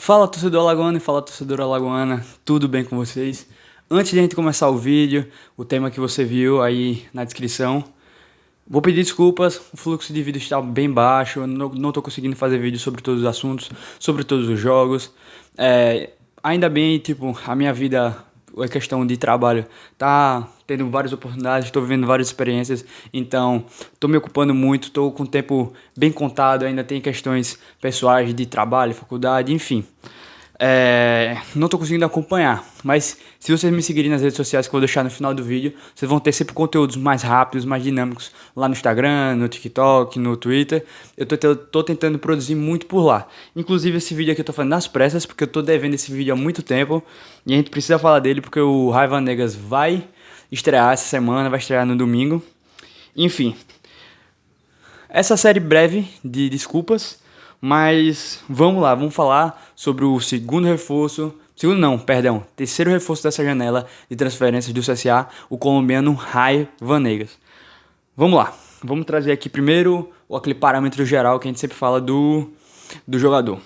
Fala torcedor alagoano e fala torcedora alagoana, tudo bem com vocês? Antes de a gente começar o vídeo, o tema que você viu aí na descrição, vou pedir desculpas, o fluxo de vídeo está bem baixo, eu não estou conseguindo fazer vídeo sobre todos os assuntos, sobre todos os jogos. Ainda bem, tipo, a minha vida, a questão de trabalho, tá tendo várias oportunidades, estou vivendo várias experiências, então estou me ocupando muito, estou com o tempo bem contado, ainda tem questões pessoais de trabalho, faculdade, enfim. Não tô conseguindo acompanhar, mas se vocês me seguirem nas redes sociais que eu vou deixar no final do vídeo, vocês vão ter sempre conteúdos mais rápidos, mais dinâmicos lá no Instagram, no TikTok, no Twitter. Eu tô tentando produzir muito por lá. Inclusive esse vídeo aqui eu tô fazendo nas pressas, porque eu tô devendo esse vídeo há muito tempo e a gente precisa falar dele porque o Raiva Negas vai estrear essa semana, vai estrear no domingo. Enfim, essa série breve de desculpas, mas vamos lá, vamos falar sobre o segundo reforço, segundo não, perdão, terceiro reforço dessa janela de transferências do CSA, o colombiano Ray Vanegas. Vamos lá, vamos trazer aqui primeiro aquele parâmetro geral que a gente sempre fala do jogador.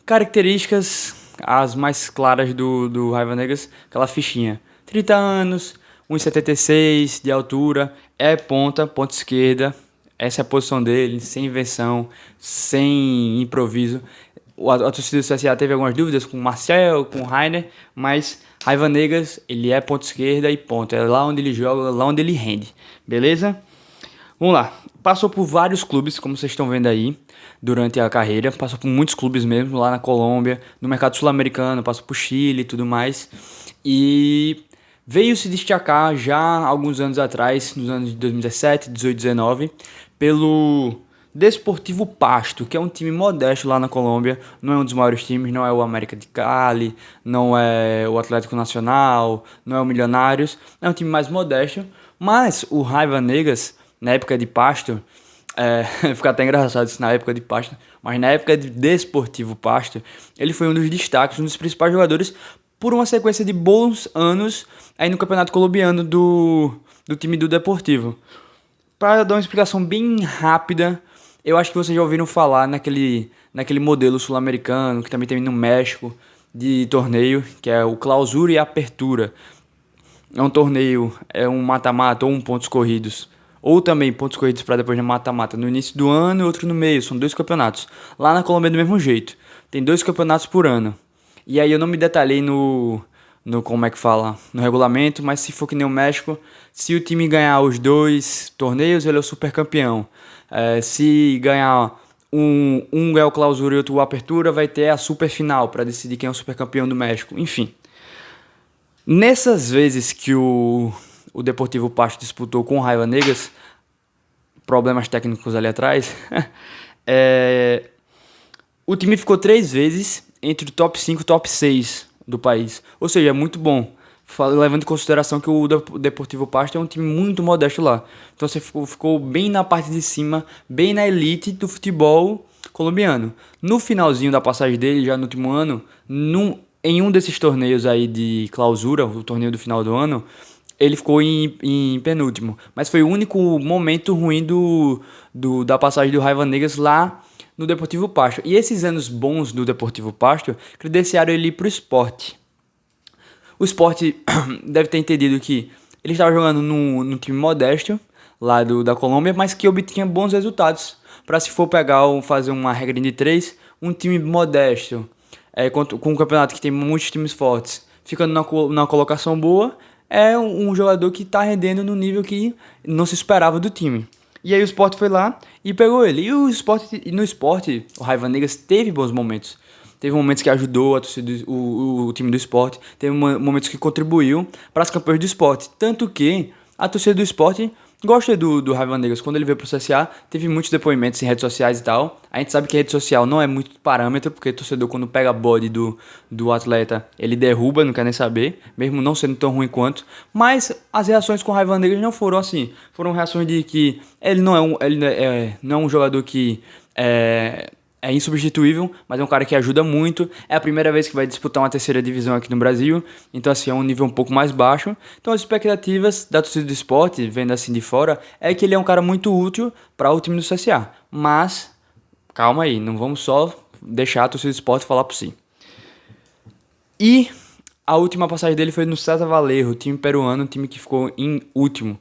Características as mais claras do Ray Vanegas, aquela fichinha, 30 anos, 1,76 de altura, é ponta esquerda, essa é a posição dele, sem invenção, sem improviso. A torcida do CSA teve algumas dúvidas com o Marcel, com o Rainer, mas Ray Vanegas, ele é ponta esquerda e ponta, é lá onde ele joga, lá onde ele rende, beleza? Vamos lá, passou por vários clubes, como vocês estão vendo aí, durante a carreira, passou por muitos clubes mesmo, lá na Colômbia, no mercado sul-americano, passou por Chile e tudo mais, e veio se destacar já alguns anos atrás, nos anos de 2017, 18, 19, pelo Desportivo Pasto, que é um time modesto lá na Colômbia, não é um dos maiores times, não é o América de Cali, não é o Atlético Nacional, não é o Milionários, é um time mais modesto, mas o Ray Vanegas, na época de Pasto, fica até engraçado isso na época de Pasto, mas na época de Desportivo Pasto, ele foi um dos destaques, um dos principais jogadores por uma sequência de bons anos aí no campeonato colombiano do time do Deportivo. Para dar uma explicação bem rápida, eu acho que vocês já ouviram falar naquele modelo sul-americano, que também tem no México, de torneio, que é o Clausura e Apertura. É um torneio, é um mata-mata ou um pontos corridos. Ou também pontos corridos para depois de mata-mata no início do ano e outro no meio. São dois campeonatos. Lá na Colômbia é do mesmo jeito. Tem dois campeonatos por ano. E aí eu não me detalhei no como é que fala, no regulamento, mas se for que nem o México, se o time ganhar os dois torneios, ele é o super campeão. Se ganhar um é o Clausura e outro o Apertura, vai ter a super final para decidir quem é o super campeão do México. Enfim, nessas vezes que o Deportivo Pasto disputou com o Ray Vanegas, problemas técnicos ali atrás, o time ficou 3 vezes entre o top 5 e o top 6 do país. Ou seja, é muito bom, levando em consideração que o Deportivo Pasto é um time muito modesto lá. Então você ficou bem na parte de cima, bem na elite do futebol colombiano. No finalzinho da passagem dele, já no último ano, em um desses torneios aí de clausura, o torneio do final do ano, ele ficou em penúltimo. Mas foi o único momento ruim da passagem do Ray Vanegas lá no Deportivo Pasto. E esses anos bons do Deportivo Pasto credenciaram ele para o Sport. O Sport deve ter entendido que ele estava jogando num time modesto lá da Colômbia, mas que obtinha bons resultados. Para se for pegar fazer uma regra de 3, um time modesto, com um campeonato que tem muitos times fortes, ficando na colocação boa, é um jogador que está rendendo no nível que não se esperava do time. E aí o Sport foi lá e pegou ele. E no Sport, o Ray Vanegas teve bons momentos. Teve momentos que ajudou a torcida, o time do Sport. Teve momentos que contribuiu para as campanhas do Sport. Tanto que a torcida do Sport gosta do Ray Vanegas. Quando ele veio pro CSA, teve muitos depoimentos em redes sociais e tal. A gente sabe que a rede social não é muito parâmetro, porque o torcedor, quando pega a body do atleta, ele derruba, não quer nem saber, mesmo não sendo tão ruim quanto. Mas as reações com o Ray Vanegas não foram assim. Foram reações de que ele não é um jogador que é insubstituível, mas é um cara que ajuda muito. É a primeira vez que vai disputar uma terceira divisão aqui no Brasil, então assim, é um nível um pouco mais baixo. Então as expectativas da torcida do esporte, vendo assim de fora, é que ele é um cara muito útil para o time do CSA. Mas calma aí, não vamos só deixar a torcida do Sport falar por si. E a última passagem dele foi no César Vallejo, time peruano, time que ficou em último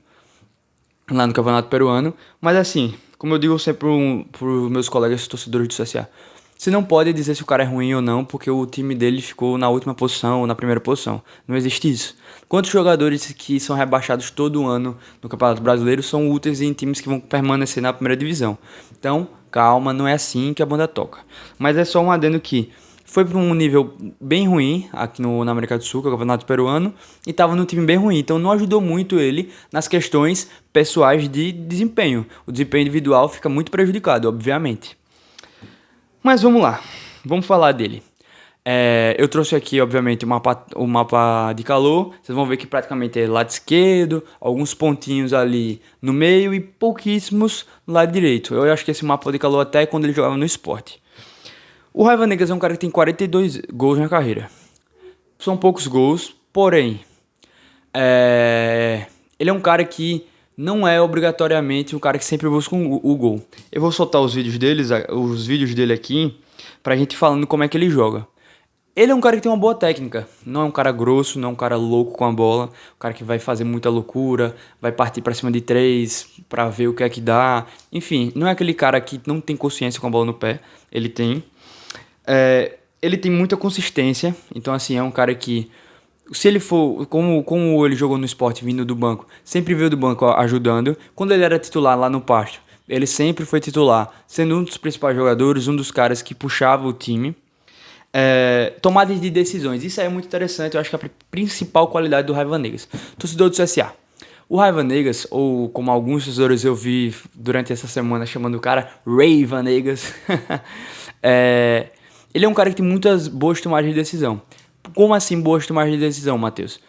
lá no Campeonato Peruano. Mas assim, como eu digo sempre pros meus colegas torcedores do CSA, você não pode dizer se o cara é ruim ou não, porque o time dele ficou na última posição ou na primeira posição. Não existe isso. Quantos jogadores que são rebaixados todo ano no Campeonato Brasileiro são úteis em times que vão permanecer na primeira divisão? Então, calma, não é assim que a banda toca. Mas é só um adendo que foi para um nível bem ruim aqui na América do Sul, que é o Campeonato Peruano, e estava num time bem ruim. Então não ajudou muito ele nas questões pessoais de desempenho. O desempenho individual fica muito prejudicado, obviamente. Mas vamos lá, vamos falar dele. Eu trouxe aqui, obviamente, o mapa de calor. Vocês vão ver que praticamente é lado esquerdo, alguns pontinhos ali no meio e pouquíssimos no lado direito. Eu acho que esse mapa de calor até é quando ele jogava no Sport. O Raiva Negas é um cara que tem 42 gols na carreira. São poucos gols, porém, ele é um cara que não é obrigatoriamente um cara que sempre busca o gol. Eu vou soltar os vídeos dele aqui pra gente falando como é que ele joga. Ele é um cara que tem uma boa técnica, não é um cara grosso, não é um cara louco com a bola, um cara que vai fazer muita loucura, vai partir pra cima de três pra ver o que é que dá. Enfim, não é aquele cara que não tem consciência com a bola no pé, ele tem. Ele tem muita consistência, então assim, é um cara que, se ele for, como ele jogou no Sport vindo do banco, sempre veio do banco ajudando. Quando ele era titular lá no Pasto, ele sempre foi titular, sendo um dos principais jogadores, um dos caras que puxava o time. Tomadas de decisões, isso aí é muito interessante, eu acho que é a principal qualidade do Raiva Negas. Torcedor do CSA. O Raiva Negas, ou como alguns torcedores eu vi durante essa semana chamando o cara Raiva Negas, ele é um cara que tem muitas boas tomadas de decisão. Como assim boas tomadas de decisão, Matheus?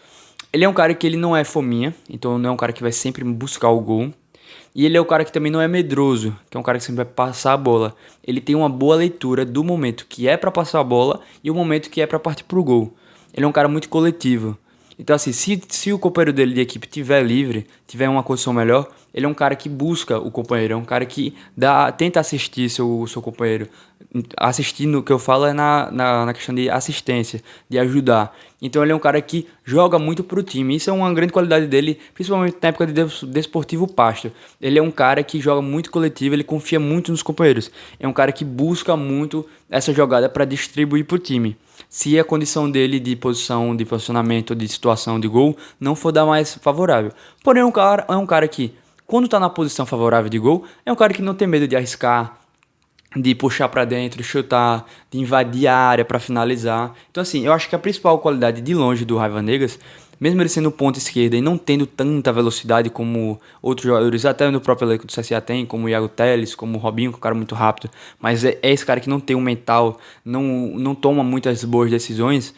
Ele é um cara que ele não é fominha, então não é um cara que vai sempre buscar o gol. E ele é o cara que também não é medroso, que é um cara que sempre vai passar a bola. Ele tem uma boa leitura do momento que é pra passar a bola e o momento que é pra partir pro gol. Ele é um cara muito coletivo. Então assim, se o companheiro dele de equipe tiver livre, tiver uma condição melhor, ele é um cara que busca o companheiro, é um cara que tenta assistir seu companheiro. Assistindo, o que eu falo é na questão de assistência, de ajudar. Então ele é um cara que joga muito pro time. Isso é uma grande qualidade dele, principalmente na época de Desportivo Pasto. Ele é um cara que joga muito coletivo, ele confia muito nos companheiros. É um cara que busca muito essa jogada para distribuir pro time. Se a condição dele de posição, de posicionamento, de situação de gol não for da mais favorável. Porém, é um cara que, quando tá na posição favorável de gol, é um cara que não tem medo de arriscar, de puxar pra dentro, chutar, de invadir a área pra finalizar. Então assim, eu acho que a principal qualidade de longe do Raiva Negas, mesmo ele sendo ponta esquerda e não tendo tanta velocidade como outros jogadores, até no próprio elenco do CSA tem, como o Iago Teles, como o Robinho, que é um cara muito rápido, mas é esse cara que não tem um mental, não toma muitas boas decisões.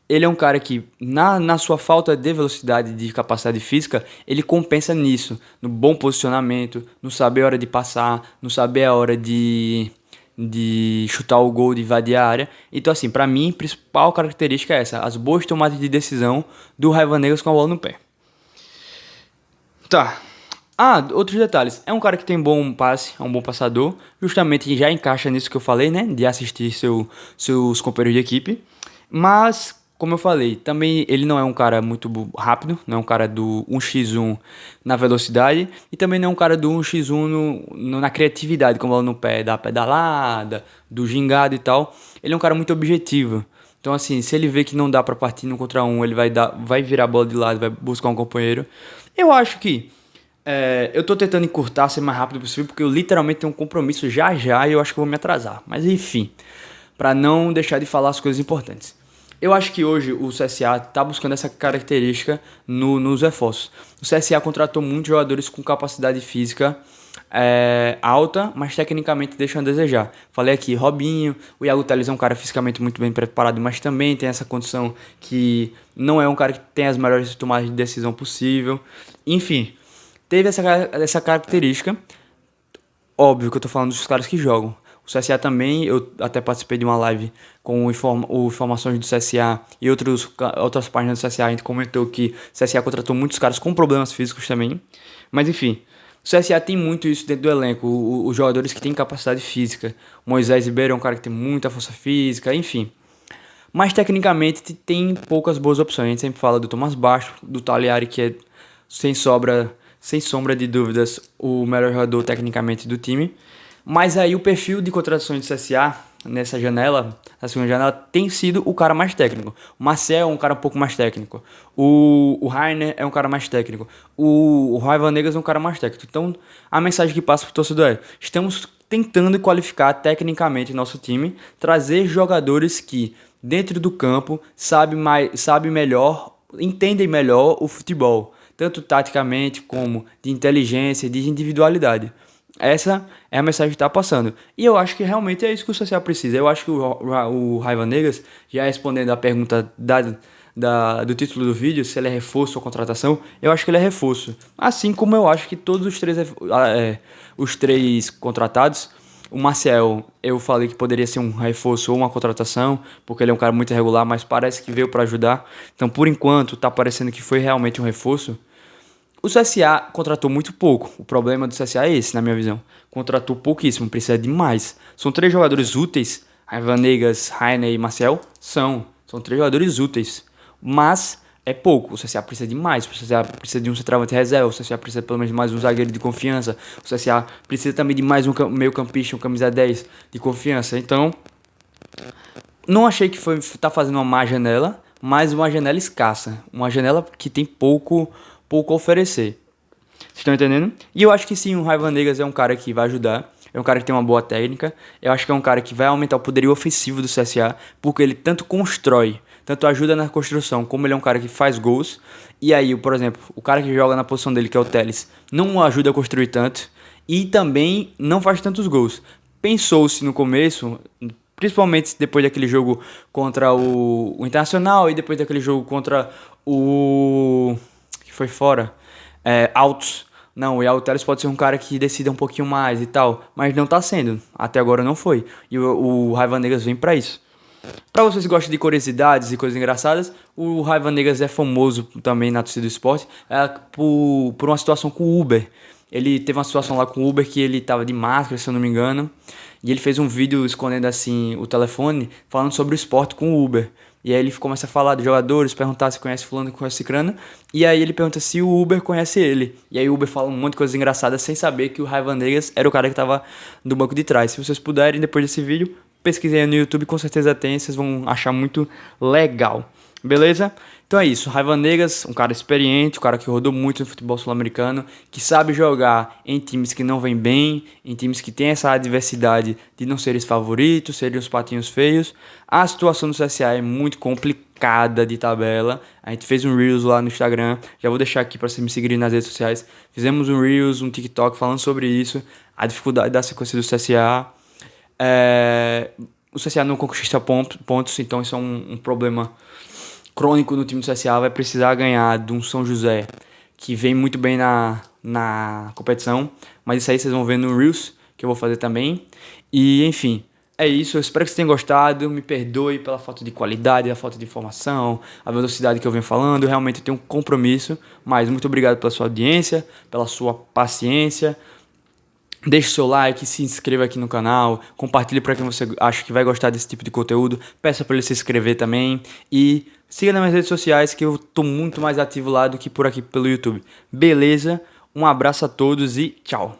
Ele é um cara que, na sua falta de velocidade, de capacidade física, ele compensa nisso, no bom posicionamento, no saber a hora de passar, no saber a hora de chutar o gol, de invadir a área. Então, assim, pra mim, a principal característica é essa, as boas tomadas de decisão do Raiva Negas com a bola no pé. Tá. Outros detalhes. É um cara que tem bom passe, é um bom passador, justamente já encaixa nisso que eu falei, né, de assistir seus companheiros de equipe. Mas, como eu falei, também ele não é um cara muito rápido, não é um cara do 1x1 na velocidade e também não é um cara do 1x1 na criatividade, como lá no pé, da pedalada, do gingado e tal. Ele é um cara muito objetivo. Então, assim, se ele vê que não dá pra partir no contra um, ele vai virar a bola de lado, vai buscar um companheiro. Eu acho que eu tô tentando encurtar, ser mais rápido possível, porque eu literalmente tenho um compromisso já e eu acho que eu vou me atrasar. Mas enfim, pra não deixar de falar as coisas importantes. Eu acho que hoje o CSA está buscando essa característica nos reforços. O CSA contratou muitos jogadores com capacidade física alta, mas tecnicamente deixam a desejar. Falei aqui, Robinho, o Iago Teles é um cara fisicamente muito bem preparado, mas também tem essa condição que não é um cara que tem as melhores tomadas de decisão possível. Enfim, teve essa característica. Óbvio que eu tô falando dos caras que jogam. O CSA também, eu até participei de uma live com o Informações do CSA e outras páginas do CSA. A gente comentou que o CSA contratou muitos caras com problemas físicos também. Mas enfim, CSA tem muito isso dentro do elenco, os jogadores que têm capacidade física. O Moisés Ribeiro é um cara que tem muita força física, enfim. Mas tecnicamente tem poucas boas opções. A gente sempre fala do Tomás Baixo, do Taliari, que é sem sombra de dúvidas, o melhor jogador tecnicamente do time. Mas aí o perfil de contratações do CSA nessa janela, na segunda janela, tem sido o cara mais técnico. O Marcel é um cara um pouco mais técnico. O Rainer é um cara mais técnico. O Raiva Negas é um cara mais técnico. Então a mensagem que passa pro torcedor é: estamos tentando qualificar tecnicamente nosso time, trazer jogadores que dentro do campo sabe melhor, entendem melhor o futebol, tanto taticamente como de inteligência e de individualidade. Essa é a mensagem que está passando. E eu acho que realmente é isso que o social precisa. Eu acho que o Raiva Negas, já respondendo a pergunta do título do vídeo, se ele é reforço ou contratação, eu acho que ele é reforço. Assim como eu acho que todos os três contratados, o Marcel, eu falei que poderia ser um reforço ou uma contratação, porque ele é um cara muito irregular, mas parece que veio para ajudar. Então, por enquanto, tá parecendo que foi realmente um reforço. O CSA contratou muito pouco. O problema do CSA é esse, na minha visão. Contratou pouquíssimo, precisa de mais. São três jogadores úteis. Vanegas, Rainer e Marcel são três jogadores úteis. Mas é pouco. O CSA precisa de mais. O CSA precisa de um centroavante reserva. O CSA precisa pelo menos de mais um zagueiro de confiança. O CSA precisa também de mais um meio-campista, um camisa 10 de confiança. Então, não achei que tá fazendo uma má janela, mas uma janela escassa. Uma janela que tem pouco a oferecer. Vocês estão entendendo? E eu acho que sim, o Raiva Negas é um cara que vai ajudar. É um cara que tem uma boa técnica. Eu acho que é um cara que vai aumentar o poderio ofensivo do CSA, porque ele tanto constrói, tanto ajuda na construção, como ele é um cara que faz gols. E aí, por exemplo, o cara que joga na posição dele, que é o Teles, não ajuda a construir tanto e também não faz tantos gols. Pensou-se no começo, principalmente depois daquele jogo contra o Internacional e depois daquele jogo contra o que foi fora, Altos. Não, o Yao Teles pode ser um cara que decida um pouquinho mais e tal, mas não tá sendo. Até agora não foi. E o Raiva Negas vem pra isso. Pra vocês que gostam de curiosidades e coisas engraçadas, o Raiva Negas é famoso também na torcida do esporte por uma situação com o Uber. Ele teve uma situação lá com o Uber que ele tava de máscara, se eu não me engano, e ele fez um vídeo escondendo assim o telefone, falando sobre o esporte com o Uber. E aí ele começa a falar de jogadores, perguntar se conhece fulano, conhece cicrano, e aí ele pergunta se o Uber conhece ele. E aí o Uber fala um monte de coisas engraçadas sem saber que o Raiva Negas era o cara que tava no banco de trás. Se vocês puderem, depois desse vídeo, pesquisem aí no YouTube, com certeza tem, vocês vão achar muito legal. Beleza? Então é isso, Raiva Negas, um cara experiente, um cara que rodou muito no futebol sul-americano, que sabe jogar em times que não vêm bem, em times que tem essa adversidade de não serem os favoritos, serem os patinhos feios. A situação do CSA é muito complicada de tabela. A gente fez um Reels lá no Instagram, já vou deixar aqui para você me seguir nas redes sociais. Fizemos um Reels, um TikTok falando sobre isso, a dificuldade da sequência do CSA. O CSA não conquista pontos, então isso é um problema crônico no time do CSA. Vai precisar ganhar de um São José que vem muito bem na competição, mas isso aí vocês vão ver no Reels, que eu vou fazer também. E enfim, é isso, eu espero que vocês tenham gostado. Me perdoe pela falta de qualidade, a falta de informação, a velocidade que eu venho falando. Realmente eu tenho um compromisso, mas muito obrigado pela sua audiência, pela sua paciência. Deixe seu like, se inscreva aqui no canal, compartilhe para quem você acha que vai gostar desse tipo de conteúdo, peça para ele se inscrever também e siga nas minhas redes sociais que eu tô muito mais ativo lá do que por aqui pelo YouTube. Beleza? Um abraço a todos e tchau!